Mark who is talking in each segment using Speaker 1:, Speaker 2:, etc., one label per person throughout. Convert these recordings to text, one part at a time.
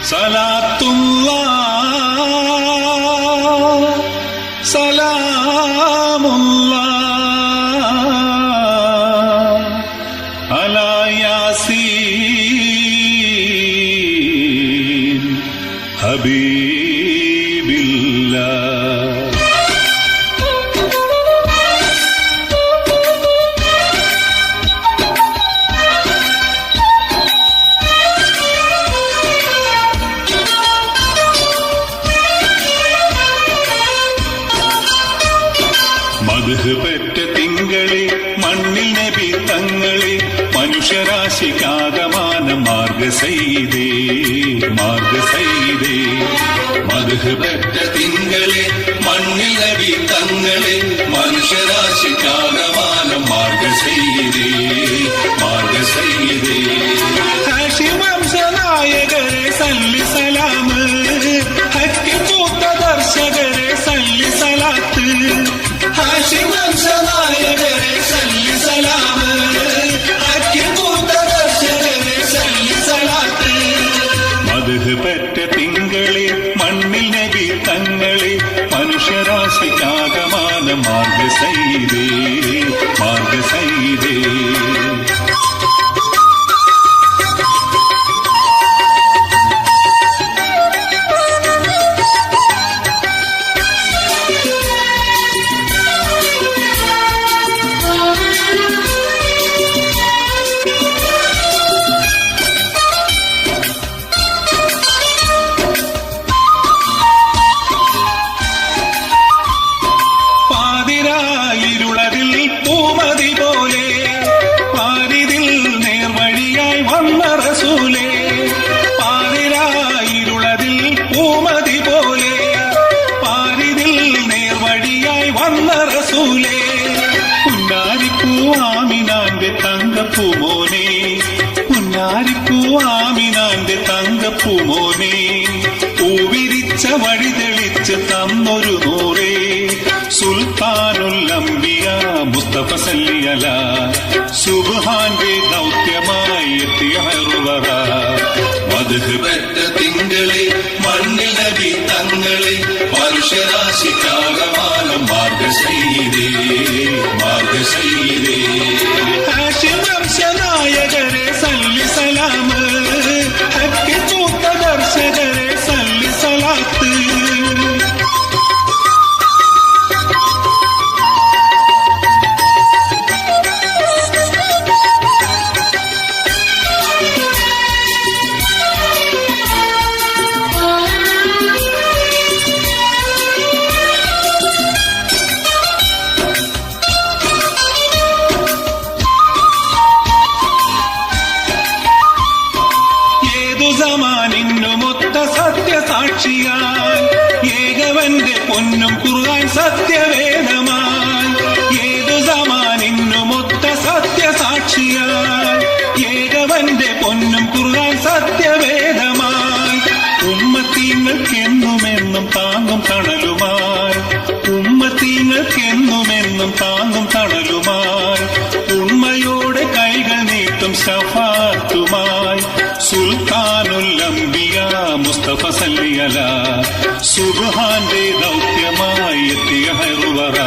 Speaker 1: സലാത്തുല്ലാഹ് സലാമുല്ലാഹ് അലാ യാസീൻ ഹബീബില്ലാഹ്. മദ്ഹ് പെറ്റ തിങ്കളെ മണ്ണിൽ നബി തങ്ങളെ മനുഷ്യരാശിക്കാകമാനം മാർഗസൈദേ മാർഗസൈദേ. മദ്ഹ് പെറ്റ തിങ്കളെ മണ്ണിൽ നബി തങ്ങളെ മനുഷ്യരാശിക്കാകമാനം മാർഗസൈദേ മാർഗസൈദേ. ഹാഷിം വംശനായകരെ സല്ലി സലാമ്, ഹക്കി പൂത്ത ദർശകരെ സല്ലി സലാത്ത്. ഹാഷിം വംശനായകരെ സല്ലി സലാമ്, ഹക്കി പൂത്ത ദർശകരെ സല്ലി സലാത്ത്. മദ്ഹ് പെറ്റ തിങ്കളെ മണ്ണിൽ നബി തങ്ങളെ മനുഷ്യരാശിക്കാകമാനം മാർഗസൈദേ മാർഗസൈദേ. പാതിരായിരുളതിൽ പൂമതി പോലെ പാരിതിൽ നേർവഴിയായി വന്ന റസൂലേ. പാതിരായിരുളതിൽ പൂമതി പോലെ പാരിതിൽ നേർവഴിയായി വന്ന റസൂലേ. പുന്നാരിപ്പൂ ആമിനാന്റെ തങ്കപ്പൂമോനെ, പുന്നാരിപ്പൂ ആമിനാന്റെ തങ്കപ്പൂമോനെ. പൂവിരിച്ച വഴി തെളിച്ച് തന്നൊരു നൂറേ, സുൽത്താനുൽ അംബിയ മുസ്തഫ സല്ലി അലാ. സുബ്ഹാന്റെ ദൗത്യമായി എത്തിയ ഹൈറുവറ. മദ്ഹ് പെറ്റ തിങ്കളെ മണ്ണിൽ നബി തങ്ങളെ മനുഷ്യരാശിക്കാകമാനം മാർഗസൈദേ മാർഗസൈദേ. ഹാഷിം വംശനായകരെ സല്ലി സലാമ്, ഹക്കി പൂത്ത ദർശകരെ സല്ലി സലാത്ത്. സമാനിന്നുമൊത്ത സത്യസാക്ഷിയാൻ ഏകവന്റെ പൊന്നും ഖുർആൻ സത്യവേദമാൻ. ഏതു സമാനിന്നുമൊത്ത സത്യസാക്ഷിയാൻ ഏകവന്റെ പൊന്നും ഖുർആൻ സത്യവേദമാൻ. ഉമ്മത്തീങ്ങൾക്കെന്നുമെന്നും താങ്ങും തണലുമായി, ഉമ്മത്തീങ്ങൾക്കെന്നുമെന്നും താങ്ങും തണലുമായി. ഉണ്മയോടെ കൈകൾ നീട്ടും ശഫാത്തുമായി സുൽത്താനുൽ അംബിയ മുസ്തഫ സല്ലി അലാ. സുബ്ഹാന്റെ ദൗത്യമായി എത്തിയ ഹൈറുവറ.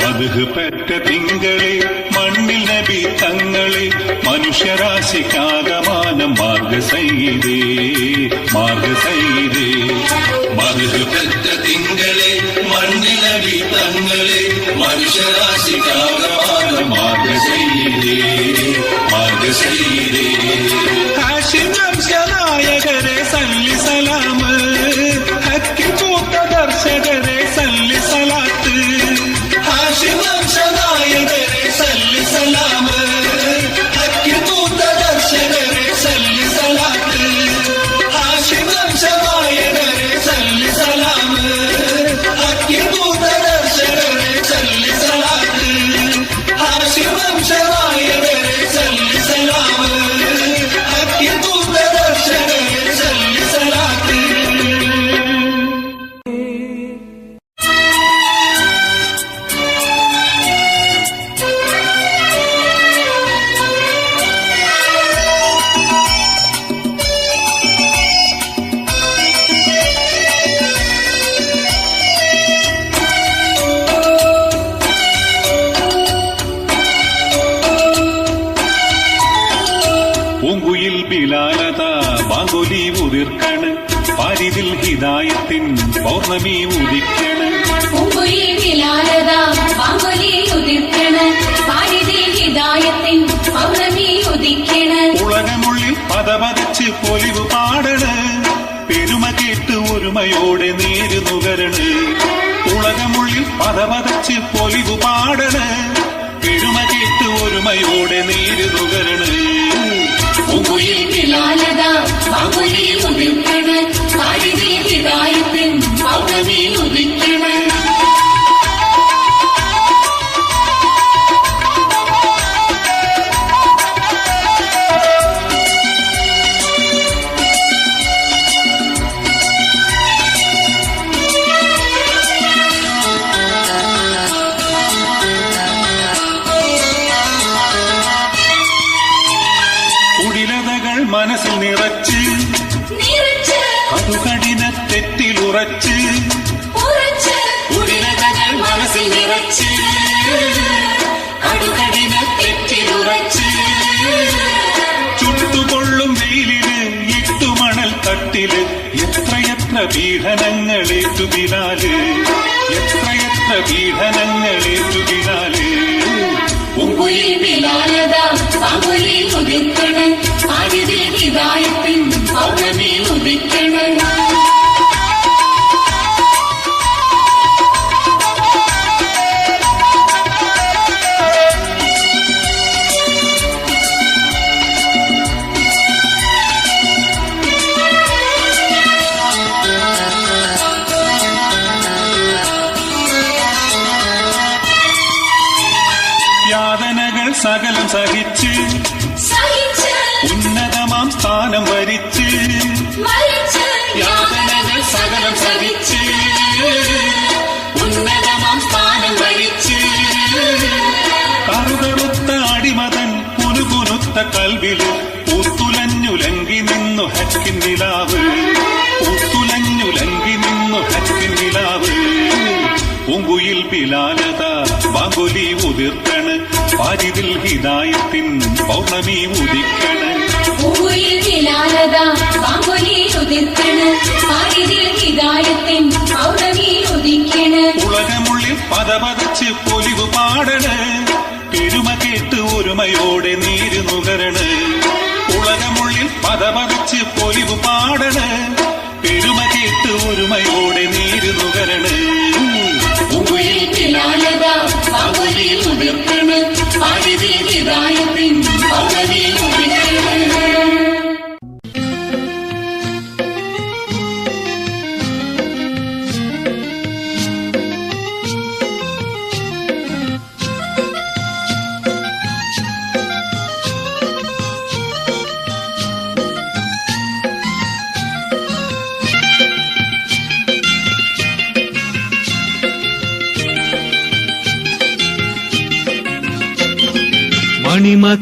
Speaker 1: മദ്ഹ് പെറ്റ തിങ്കളെ മണ്ണിൽ നബി തങ്ങളെ മനുഷ്യരാശിക്കാകമാനം മാർഗസൈദേ മാർഗസൈദേ. മദ്ഹ് പെറ്റ തിങ്കളെ മണ്ണിൽ നബി തങ്ങളെ മനുഷ്യരാശിക്കാകമാനം മാർഗസൈദേ മാർഗസൈദേ. ഹാഷിം വംശനായകരെ സല്ലി സലാമ്, ഹക്കി പൂത്ത ദർശകരെ സല്ലി സലാത്ത്. ഹാഷിം വംശനായകരെ സല്ലി സലാമ്, ഹക്കി പൂത്ത ദർശകരെ സല്ലി സലാത്ത്. ഹാഷിം വംശനായകരെ സല്ലി സലാമ്, ഹക്കി പൂത്ത ദർശകരെ സല്ലി സലാത്ത്. ഹാഷിം വംശനായകരെ സല്ലി സലാമ്, ബിലാലത ബാങ്കുലി ഉതിർക്കണ് പാരിതിൽ ഹിദായത്തിൻ പൗർണമി ഉദിക്കണ്
Speaker 2: പൂങ്കുയിൽ ബിലാലത ബാങ്കുലി ഉതിർക്കണ് പാരിതിൽ ഹിദായത്തിൻ പൗർണമി ഉദിക്കണ്
Speaker 1: ഉലകമുള്ളിൽ പദപതിച്ച് പൊലിവ് പാടണ് പെരുമ കേട്ട് ഒരുമയോടെ നേര് നുകരണ് ഉലകമുള്ളിൽ പദപതിച്ച് പൊലിവ് പാടണ് പെരുമ കേട്ട് ഒരുമയോടെ നേര് നുകരണ്
Speaker 2: പൂങ്കുയിൽ ബിലാലത ബാങ്കുലി ഉതിർക്കണ് പാരിതിൽ ഹിദായത്തിൻ പൗർണമി ഉദിക്കണ്
Speaker 1: മനസ്സിൽ നിറച്ച് കടുകടിന തെറ്റിലുറച്ച്
Speaker 2: ഉടിലതകൾ മനസ്സിൽ നിറച്ച് കടുകടിന തെറ്റിലുറച്ച്
Speaker 1: ചുട്ടുകൊള്ളും വെയിലില് ഇട്ടുമണൽ തട്ടില് എത്രയെത്ര പീഡനങ്ങളേറ്റു ബിലാല് എത്രയെത്ര പീഡനങ്ങളേറ്റു ബിലാല്
Speaker 2: പൂങ്കുയിൽ ബിലാലത ബാങ്കുലി ഉദിക്കണ് പാരിതിൽ ഹിദായത്തിൻ പൗർണമി ഉദിക്കണ്
Speaker 1: യാതനകൾ സകലം സഹിച്ച് ഉന്നതമാം സ്ഥാനം വരിച്ച്
Speaker 2: യാതനകൾ സകലം സഹിച്ച് ഉന്നതമാം സ്ഥാനം വരിച്ച്
Speaker 1: കറുകറുത്ത അടിമതൻ പുനുകുനുത്ത കൽവില് പൂത്തുലഞ്ഞുലങ്കി നിന്നു ഹക്കിൻ നിലാവ് പൂത്തുലഞ്ഞുലങ്കി നിന്നു ഹക്കിൻ നിലാവ് പൂങ്കുയിൽ ബിലാലത ബാങ്കുലി ഉതിർക്കണ് പാരിതിൽ ഹിദായത്തിൻ പൗർണമി ഉദിക്കണ്
Speaker 2: പൂങ്കുയിൽ ബിലാലത ബാങ്കുലി ഉദിർക്കണ് പാരിതിൽ ഹിദായത്തിൻ പൗർണമി ഉദിക്കണ്
Speaker 1: ഉലകമുള്ളിൽ പദപതിച്ച് പൊലിവ് പാടണ് പെരുമ കേട്ട് ഒരുമയോടെ നീര് നുകരണ് ഉലകമുള്ളിൽ പദപതിച്ച് പൊലിവ് പാടണ് പെരുമ കേട്ട് ഒരുമയോടെ നീര് നുകരണ്
Speaker 2: പൂങ്കുയിൽ ബിലാലത ബാങ്കുലി ഉദിർക്കണ് പാരിതിൽ ഹിദായത്തിൻ പൗർണമി ഉദിക്കണ്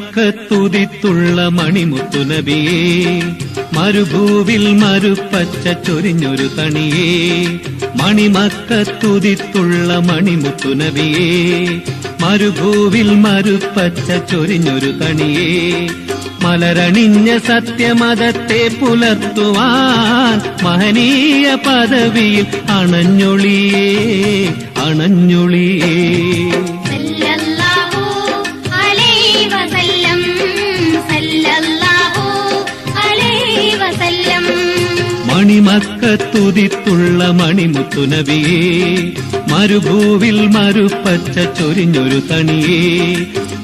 Speaker 3: മണിമക്കത്തുതിത്തുള്ള മണിമുത്തുനബിയേ മരുഭൂവിൽ മരുപ്പച്ച ചൊരിഞ്ഞൊരു തണിയേ മണിമക്കത്തുതിത്തുള്ള മണിമുത്തുനബിയേ മരുഭൂവിൽ മരുപ്പച്ച ചൊരിഞ്ഞൊരു തണിയേ മലരണിഞ്ഞ സത്യമതത്തെ പുലർത്തുവാൻ മഹനീയ പദവിയിൽ അണഞ്ഞൊളിയേ അണഞ്ഞൊളിയേ മണിമക്കത്തുതിത്തുള്ള മണിമുത്തുനബിയേ മരുഭൂവിൽ മരുപ്പച്ച ചൊരിഞ്ഞൊരു തണിയേ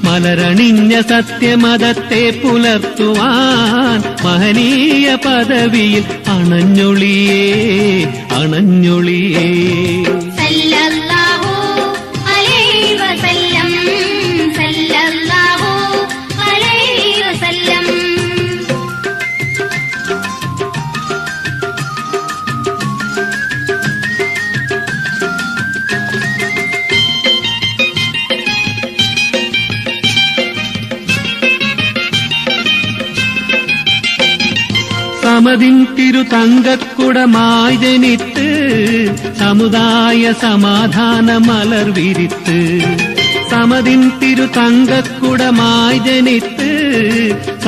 Speaker 3: മലരണിഞ്ഞ സത്യമതത്തെ പുലർത്തുവാൻ മഹനീയ പദവിയിൽ അണഞ്ഞൊളിയേ അണഞ്ഞൊളിയേ സമതിൻ തിരു തങ്കക്കുടമായി ജനിത്ത് സമുദായ സമാധാന മലർ വിരിത്ത് സമതിൻ തിരു തങ്കക്കുടമായി ജനിത്ത്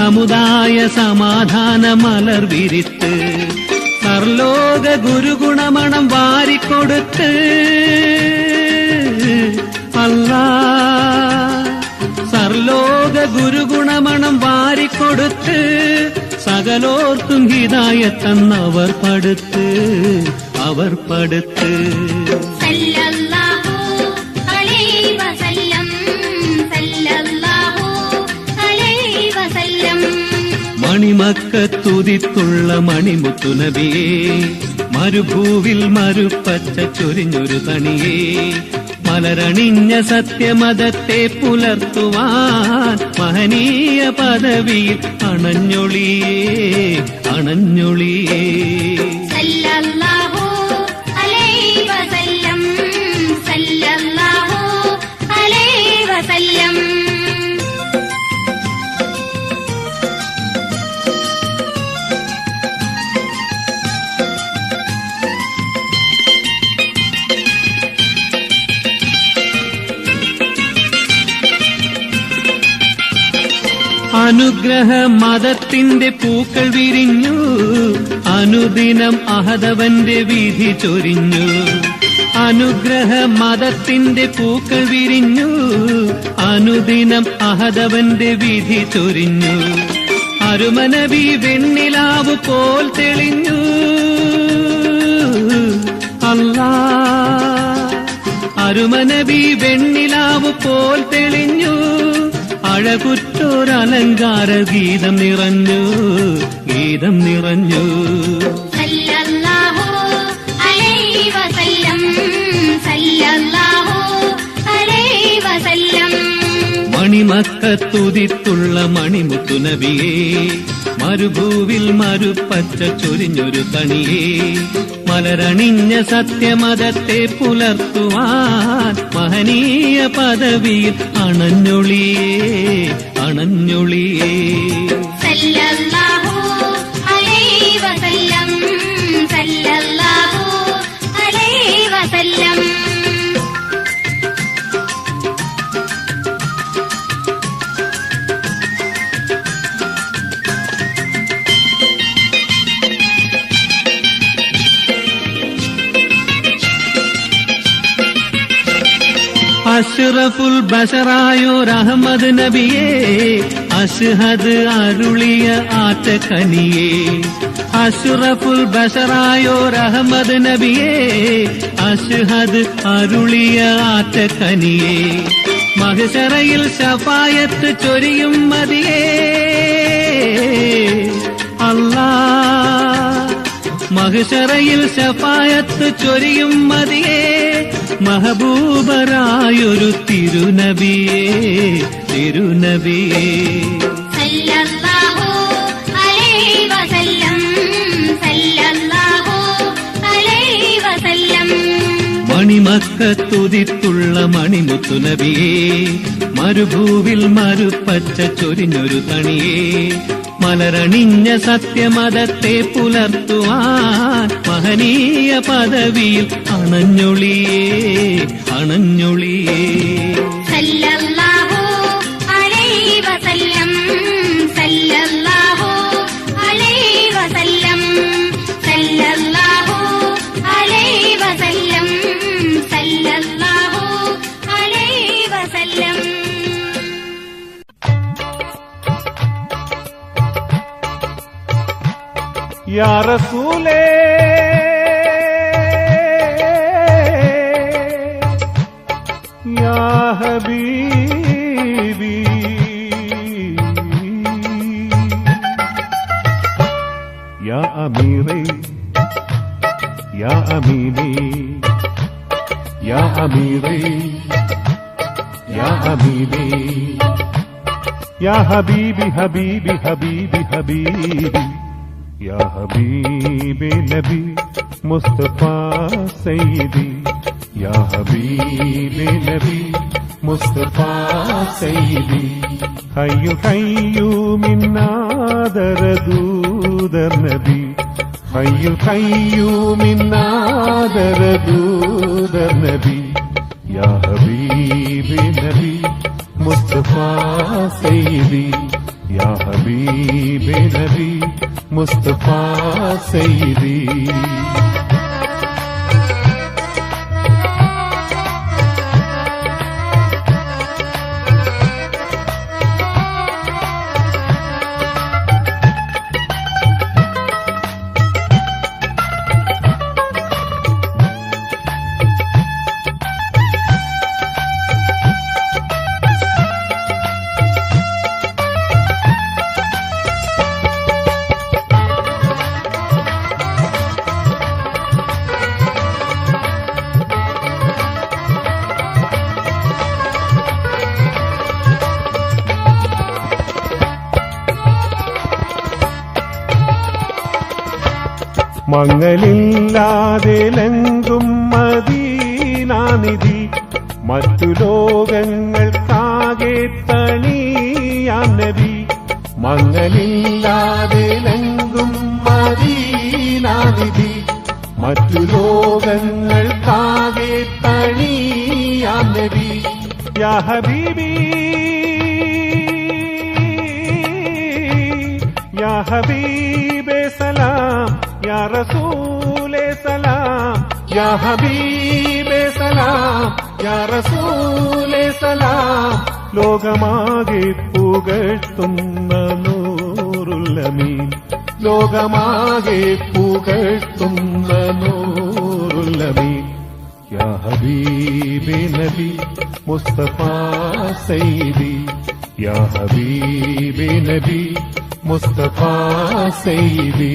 Speaker 3: സമുദായ സമാധാന മലർ വിരിത്ത് സർലോക ഗുരുഗുണമണം വാരിക്കൊടുത്ത് അല്ലാ സർലോക ഗുരുഗുണമണം വാരിക്കൊടുത്ത് സകലോർക്കും ഹിദായത്തന്നവർ പടുത്ത് അവർ പടുത്ത്
Speaker 2: സല്ലല്ലാഹു അലൈഹി വസല്ലം സല്ലല്ലാഹു അലൈഹി വസല്ലം
Speaker 3: മണിമക്കത്തുതിത്തുള്ള മണിമുത്തുനബിയേ മരുഭൂവിൽ മരുപ്പച്ച ചൊരിഞ്ഞൊരു തണിയേ മലരണിഞ്ഞ സത്യമതത്തെ പുലർത്തുവാൻ മഹനീയ പദവിയിൽ അണഞ്ഞൊളിയേ അണഞ്ഞൊളിയേ
Speaker 2: സല്ലല്ലാഹു അലൈഹി വസല്ലം സല്ലല്ലാഹു അലൈഹി വസല്ലം
Speaker 3: അനുഗ്രഹ മതത്തിന്റെ പൂക്കൾ വിരിഞ്ഞു അനുദിനം അഹദവന്റെ വിധി ചൊരിഞ്ഞു അനുഗ്രഹ മതത്തിന്റെ പൂക്കൾ വിരിഞ്ഞു അനുദിനം അഹദവന്റെ വിധി ചൊരിഞ്ഞു അരുമനബി വെണ്ണിലാവ് പോൽ തെളിഞ്ഞു അല്ലാ അരുമനബി വെണ്ണിലാവ് പോൽ തെളിഞ്ഞു അഴകുറ്റോരലങ്കാര ഗീതം നിറഞ്ഞു ഗീതം നിറഞ്ഞു
Speaker 2: സല്ലല്ലാഹു അലൈഹി വസല്ലം സല്ലല്ലാഹു അലൈഹി വസല്ലം
Speaker 3: മണിമക്കത്തുതിത്തുള്ള മണിമുത്തുനബിയേ മരുഭൂവിൽ മരുപ്പച്ച ചൊരിഞ്ഞൊരു തണിയേ മലരണിഞ്ഞ സത്യമതത്തെ പുലർത്തുവാൻ മഹനീയ പദവിയിൽ അണഞ്ഞൊളിയേ അണഞ്ഞൊളിയേ
Speaker 2: സല്ലല്ലാഹു അലൈഹി വസല്ലം സല്ലല്ലാഹു അലൈഹി വസല്ലം
Speaker 3: അഷ്റഫുൽ ബശറായോർ അഹമ്മദ് നബിയേ അഷ്ഹദ് അരുളിയ ആറ്റക്കനിയേ അഷ്റഫുൽ ബശറായോർ അഹമ്മദ് നബിയേ അഷ്ഹദ് അരുളിയ ആറ്റക്കനിയേ മഹ്ശറയിൽ ശഫായത്ത് ചൊരിയും മതിയേ അല്ലാ മഹ്ശറയിൽ ശഫായത്ത് ചൊരിയും മതിയേ മഹബൂബരായൊരു തിരുനബിയേ തിരുനബിയേ
Speaker 2: സല്ലല്ലാഹു അലൈഹി വസല്ലം സല്ലല്ലാഹു അലൈഹി വസല്ലം
Speaker 3: മണിമക്കത്തുതിത്തുള്ള മണിമുത്തുനബിയേ മരുഭൂവിൽ മരുപ്പച്ച ചൊരിഞ്ഞൊരു തണിയേ മലരണിഞ്ഞ സത്യമതത്തെ പുലർത്തുവാൻ മഹനീയ പദവിയിൽ അണഞ്ഞൊളിയേ അണഞ്ഞൊളിയേ
Speaker 2: സല്ലല്ലാഹു അലൈഹി വസല്ലം സല്ലല്ലാഹു അലൈഹി വസല്ലം സല്ലല്ലാഹു അലൈഹി വസല്ലം സല്ലല്ലാഹു അലൈഹി വസല്ലം
Speaker 4: या रसूले या हबीबी या अमीरे या अमीनी या अमीरे या अमीनी या हबीबी हबीबी हबीबी हबीबी या हबीब नबी मुस्तफा सैयदी या हबीब नबी मुस्तफा सैयदी हय्यु हय्यु मिन्नादर दूदर नबी हय्यु हय्यु मिन्नादर दूदर नबी या हबीब नबी मुस्तफा सैयदी യാ ഹബീബേ നബി മുസ്തഫ സയ്യിദി. മങ്ങലില്ലാതെ ലങ്കും മദീനാനിധി മറ്റു ലോകങ്ങൾക്കാകെ തണിയാൻ നബി. മങ്ങലില്ലാതെ ലങ്കും മദീനാനിധി മറ്റു ലോകങ്ങൾക്കാകെ തണിയാൻ നബി. യാ ഹബീബി യാ ഹബീബേ സലാം യാ റസൂലേ സലാം യാ ഹബീബേ സലാം യാ റസൂലേ സലാം. ലോകമാകെ പുകഴ്ത്തുന്ന നൂറുൽ അമീൻ, ലോകമാകെ പുകഴ്ത്തുന്ന നൂറുൽ അമീൻ. യാ ഹബീബേ നബി മുസ്തഫ സയ്യിദി. യാ ഹബീബേ നബി മുസ്തഫ സയ്യിദി.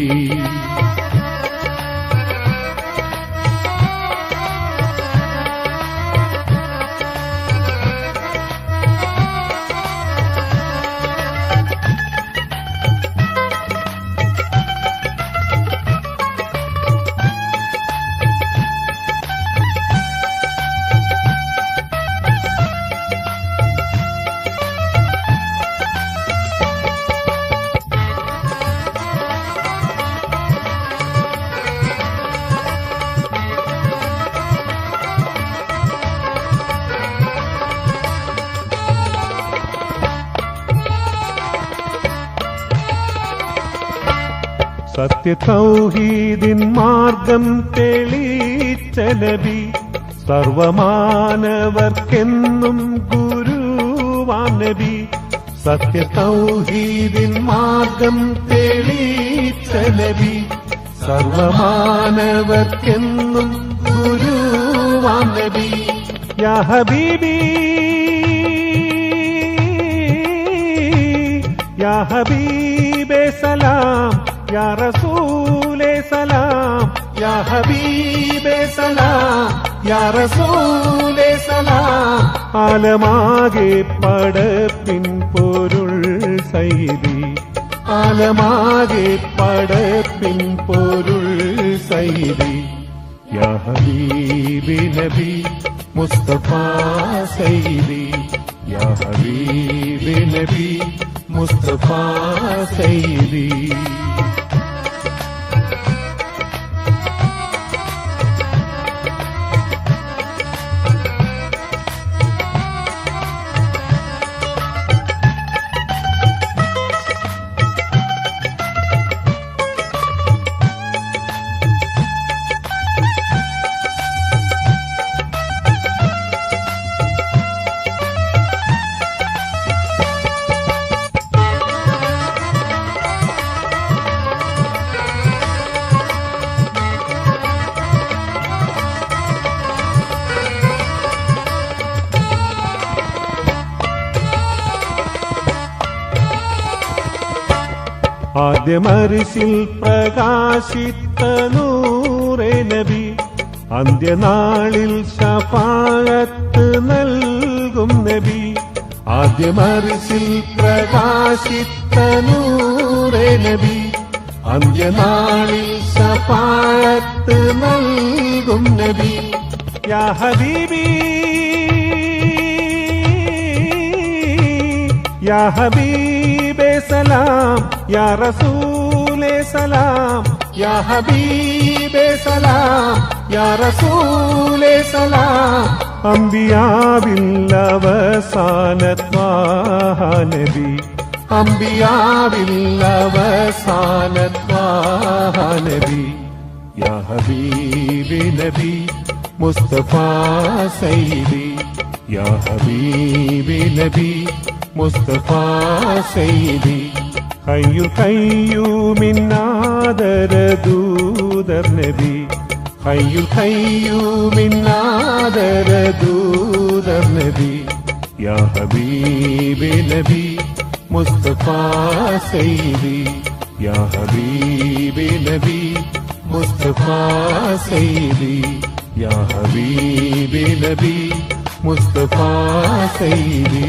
Speaker 4: സത്യ തൗഹീദിൻ മാർഗം തെളിയിച്ച നബി, സർവമാനവർക്കെന്നും ഗുരുവാം നബി. സത്യ തൗഹീദിൻ മാർഗം തെളിയിച്ച നബി, സർവമാനവർക്കെന്നും ഗുരുവാം നബി. യാ ഹബീബി യാ ഹബീബേ സലാം യാ റസൂലേ സലാം യാ ഹബീബേ സലാം യാ റസൂലേ സലാം. ആലമാകെ പടപ്പിൻ പൊരുൾ സയ്യിദി, ആലമാകെ പടപ്പിൻ പൊരുൾ സയ്യിദി. യാ ഹബീബി നബി മുസ്തഫ സയ്യിദി. യാ ഹബീബി നബി മുസ്തഫ സയ്യിദി. ആദ്യമരിശിൽ പ്രകാശിത്ത നൂറേ നബി, അന്ത്യനാളിൽ ശഫാഅത്ത് നൽകും നബി. ആദ്യമരിശിൽ പ്രകാശിത്ത നൂറേ നബി, അന്ത്യനാളിൽ ശഫാഅത്ത് നൽകും നബി. യാ ഹബീബി യാ ഹബീബേ സലാം യാ റസൂലേ സലാം യാ ഹബീബേ സലാം യാ റസൂലേ സലാം. അംബിയാവിൽ അവസാന ത്വാഹ നബി, അമ്പിയാവിൽ അവസാന ത്വാഹ നബി യാ ഹബീബി നബി മുസ്തഫ സയ്യിദി യാ ഹബീബി നബി മുസ്തഫ സയ്യിദി ഹയ്യുൽ ഖയ്യൂമിന്നാദരദൂദർ നബി ഹയ്യുൽ ഖയ്യൂമിന്നാദരദൂദർ നബി യാ ഹബീബി നബി മുസ്തഫ സയ്യിദി യാ ഹബീബി നബി മുസ്തഫ സയ്യിദി യാ ഹബീബി നബി മുസ്തഫ സയ്യിദി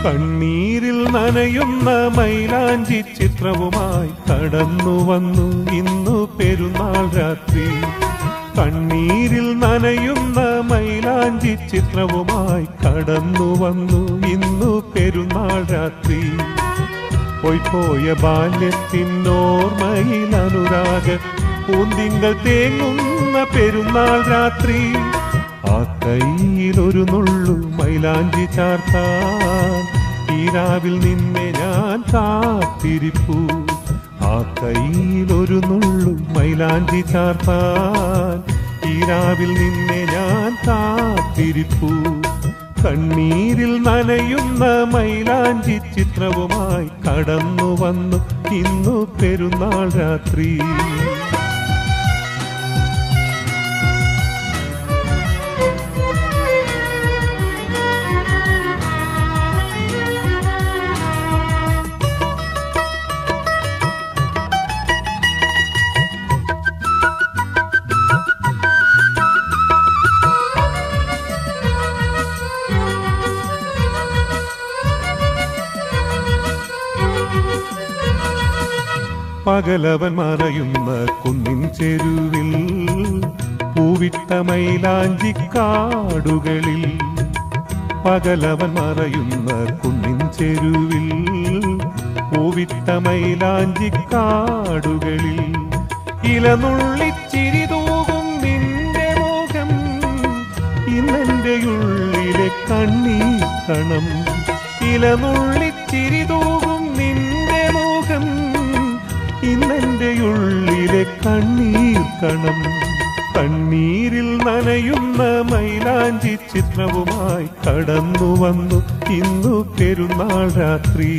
Speaker 4: കണ്ണീരിൽ നനയുന്ന മൈലാഞ്ചി ചിത്രവുമായി കടന്നു വന്നു ഇന്നു പെരുന്നാൾ രാത്രി കണ്ണീരിൽ നനയുന്ന മൈലാഞ്ചി ചിത്രവുമായി കടന്നു വന്നു ഇന്നു പെരുന്നാൾ രാത്രി പോയ ബാല്യത്തിനോർമ്മയിൽ അനുരാഗ പൂന്തിങ്കൾ തേങ്ങുന്ന പെരുന്നാൾ രാത്രി ആ കയ്യിലൊരു നുള്ളു മൈലാഞ്ചി ചാർത്താൻ ഈ രാവിൽ നിന്നെ ഞാൻ കാത്തിരിപ്പു ആ കയ്യിലൊരു നുള്ളു മൈലാഞ്ചി ചാർത്താൻ ഈ രാവിൽ നിന്നെ ഞാൻ കാത്തിരിപ്പു കണ്ണീരിൽ നനയുന്ന മൈലാഞ്ചി ചിത്രവുമായി കടന്നു വന്നു ഇന്നു പെരുന്നാൾ രാത്രി പകലവൻ മറയുന്ന കുന്നിൻ ചെരുവിൽ പൂവിട്ട മൈലാഞ്ചിക്കാടുകളിൽ പകലവൻ മറയുന്ന കുന്നിൻ ചെരുവിൽ പൂവിട്ട മൈലാഞ്ചിക്കാടുകളിൽ ഇലനുള്ളിച്ചിരി തൂകും നിന്റെ മുഖം ഇന്നെന്റെ ഉള്ളിലെ കണ്ണീർ കണം ഇലനുള്ളിച്ചിരി തൂകും നിന്റെ മുഖം ഇന്നെന്റെ ഉള്ളിലെ കണ്ണീർ കണം കണ്ണീരിൽ നനയുന്ന മൈലാഞ്ചി ചിത്രവുമായി കടന്നു വന്നു ഇന്നു പെരുന്നാൾ രാത്രി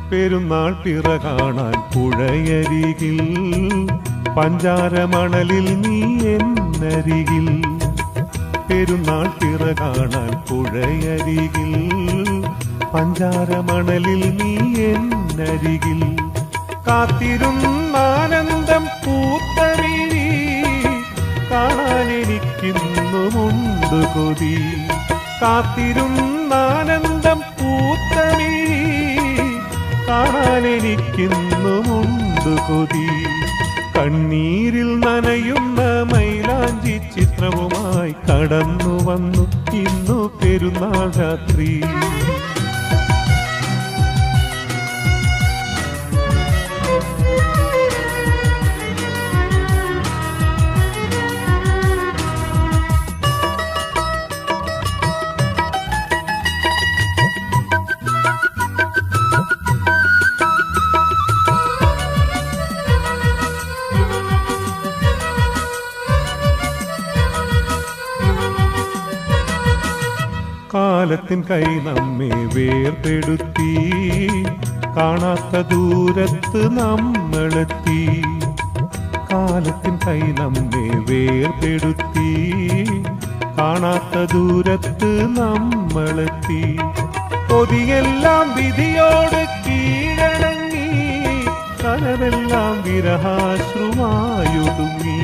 Speaker 4: പെരുന്നാൾ പിറ കാണാൻ പുഴയരികിൽ പഞ്ചാരമണലിൽ നീ എന്നരികിൽ പെരുന്നാൾ പിറ കാണാൻ പുഴയരികിൽ പഞ്ചാരമണലിൽ നീ എന്നരികിൽ കാത്തിരുന്നാനന്ദം പൂത്തമിഴി കാണാൻ എനിക്കിന്നുമുണ്ട് കൊതി കാത്തിരുന്നാനന്ദം പൂത്തമിഴി കാണാൻ എനിക്കിന്നുമുണ്ട് കൊതി കണ്ണീരിൽ നനയുന്ന മൈലാഞ്ചി ചിത്രവുമായി കടന്നു വന്നു ഇന്നു പെരുന്നാൾ രാത്രി കാലത്തിൻ കൈ നമ്മെ വേർപെടുത്തി കാണാത്ത ദൂരത്ത് നമ്മളെത്തി, കാലത്തിൻ കൈ നമ്മെ വേർപെടുത്തി. കാണാത്ത ദൂരത്ത് നമ്മളെത്തി, കൊതിയെല്ലാം വിധിയോട് കീഴടങ്ങി, കനവെല്ലാം വിരഹാശ്രുമായൊതുങ്ങി.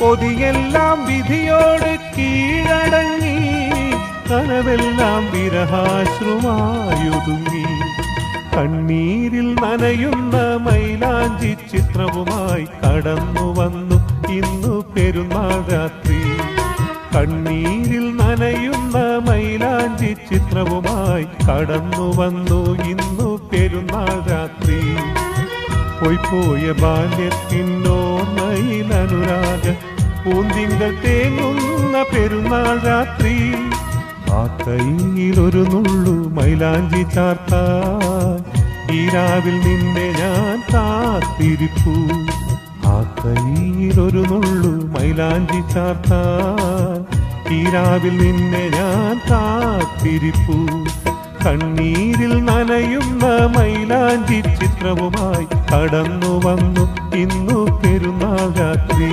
Speaker 4: കൊതിയെല്ലാം വിധിയോട് കീഴടങ്ങി, കനവെല്ലാം വിരഹാശ്രുമായൊതുങ്ങി. കണ്ണീരിൽ നനയുന്ന മൈലാഞ്ചി ചിത്രവുമായി കടന്നു വന്നു ഇന്നു പെരുന്നാൾ രാത്രി. കണ്ണീരിൽ നനയുന്ന മൈലാഞ്ചി ചിത്രവുമായി കടന്നു വന്നു ഇന്നു പെരുന്നാൾ രാത്രി. പോയ ബാല്യത്തിനോർമ്മയിൽ അനുരാഗ പൂന്തിങ്കൾ തേങ്ങുന്ന പെരുന്നാൾ രാത്രി. ആ കൈയിലൊരു നുള്ളു മൈലാഞ്ചി ചാർത്താൻ ഈ രാവിൽ നിന്നെ ഞാൻ കാത്തിരിപ്പു. ആ കൈയിലൊരു നുള്ളു മൈലാഞ്ചി ചാർത്താൻ ഈ രാവിൽ നിന്നെ ഞാൻ കാത്തിരിപ്പു. കണ്ണീരിൽ നനയുന്ന മൈലാഞ്ചി ചിത്രവുമായി കടന്നു വന്നു ഇന്നു പെരുന്നാൾ രാത്രി.